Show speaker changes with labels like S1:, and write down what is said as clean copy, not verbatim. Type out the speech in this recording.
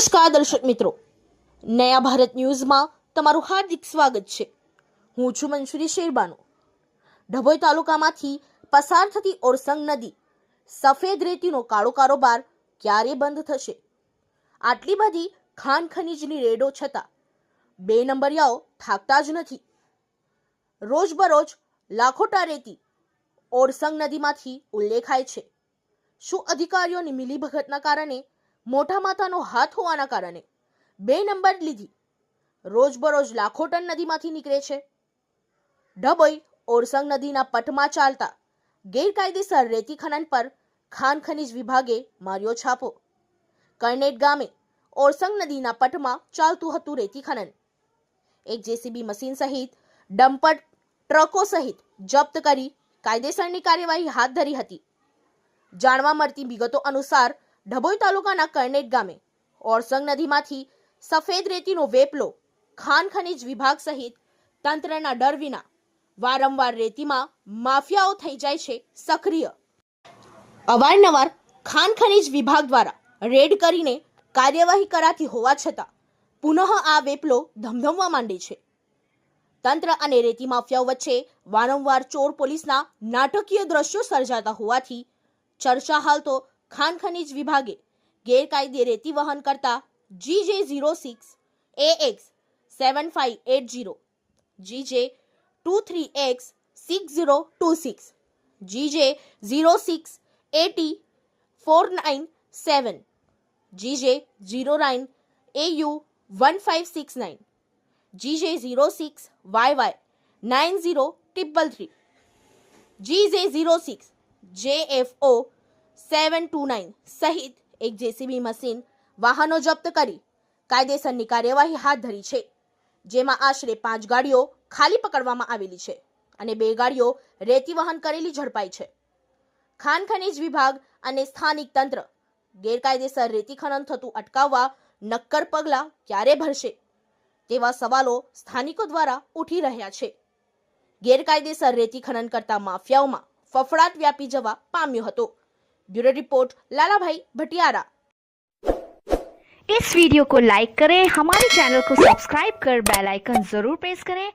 S1: નમસ્કાર દર્શક મિત્રો, નયા ભારત ન્યૂઝમાં તમારું હાર્દિક સ્વાગત છે। હું છું મંસૂરી શેરબાનો। ડભોઈ તાલુકામાંથી પસાર થતી ઓરસંગ નદી સફેદ રેતીનો કાળો કારોબાર ક્યારે બંધ થશે? આટલી બધી ખાણ ખનીજની રેડો છતાં બે નંબરિયાઓ થાકતા જ નથી। રોજબરોજ લાખોટા રેતી ઓરસંગ નદીમાંથી ઉલ્લેખાય છે। શું અધિકારીઓની મિલીભગતના કારણે, મોટા માથાનો હાથ હોવાના કારણે બે નંબર લીધી રોજબરોજ લાખો ટન નદીમાંથી નીકળે છે? ડભોઈ ઓરસંગ નદીના પટમાં ચાલતા ગેરકાયદેસર રેતી ખનન પર ખાણ ખનીજ વિભાગે માર્યો છાપો। કરનેટ ગામે ઓરસંગ નદીના પટમાં ચાલતું હતું રેતી ખનન। એક જેસીબી મશીન સહિત ડમ્પર ટ્રકો સહિત જપ્ત કરી કાયદેસરની કાર્યવાહી હાથ ધરી હતી। જાણવા મળતી વિગતો અનુસાર ડભોઈ તાલુકાના કરનેટ ગામે ઓરસંગ નદીમાંથી સફેદ રેતીનો વેપલો ખાણ ખનીજ વિભાગ સહિત તંત્રના ડર વિના વારંવાર રેતીમાં માફિયાઓ થઈ જાય છે સક્રિય। અવારનવાર ખાણ ખનીજ વિભાગ દ્વારા રેડ કરીને કાર્યવાહી કરાતી હોવા છતાં પુનઃ આ વેપલો ધમધમવા માંડે છે। તંત્ર અને રેતી માફિયાઓ વચ્ચે વારંવાર ચોર પોલીસના નાટકીય દ્રશ્યો સર્જાતા હોવાથી ચર્ચા હાલ તો ખાણ ખનીજ વિભાગે ગેરકાયદે રેતી વહન કરતા GJ06 AX 7580, GJ23X 6026, GJ06 AT 497, GJ09 AU 1569, GJ06 YY 9033, GJ06 JFO 729 સહિત એક જેસીબી મશીન વાહનો જપ્ત કરી કાયદેસરની કાર્યવાહી હાથ ધરી છે। જેમાં આશરે 5 ગાડીઓ ખાલી પકડવામાં આવેલી છે અને 2 ગાડીઓ રેતી વહન કરેલી ઝડપાઈ છે। ખાણ ખનીજ વિભાગ અને સ્થાનિક તંત્ર ગેરકાયદેસર રેતી ખનન થતું અટકાવવા નક્કર પગલાં ક્યારે ભરશે તેવા સવાલો સ્થાનિકો દ્વારા ઉઠી રહ્યા છે। ગેરકાયદેસર રેતી ખનન કરતા માફિયાઓમાં ફફડાટ વ્યાપી જવા પામ્યો હતો। Bureau report Lalabhai Bhatiyara.
S2: इस वीडियो को लाइक करें, हमारे चैनल को सब्सक्राइब कर बेल आइकन जरूर प्रेस करें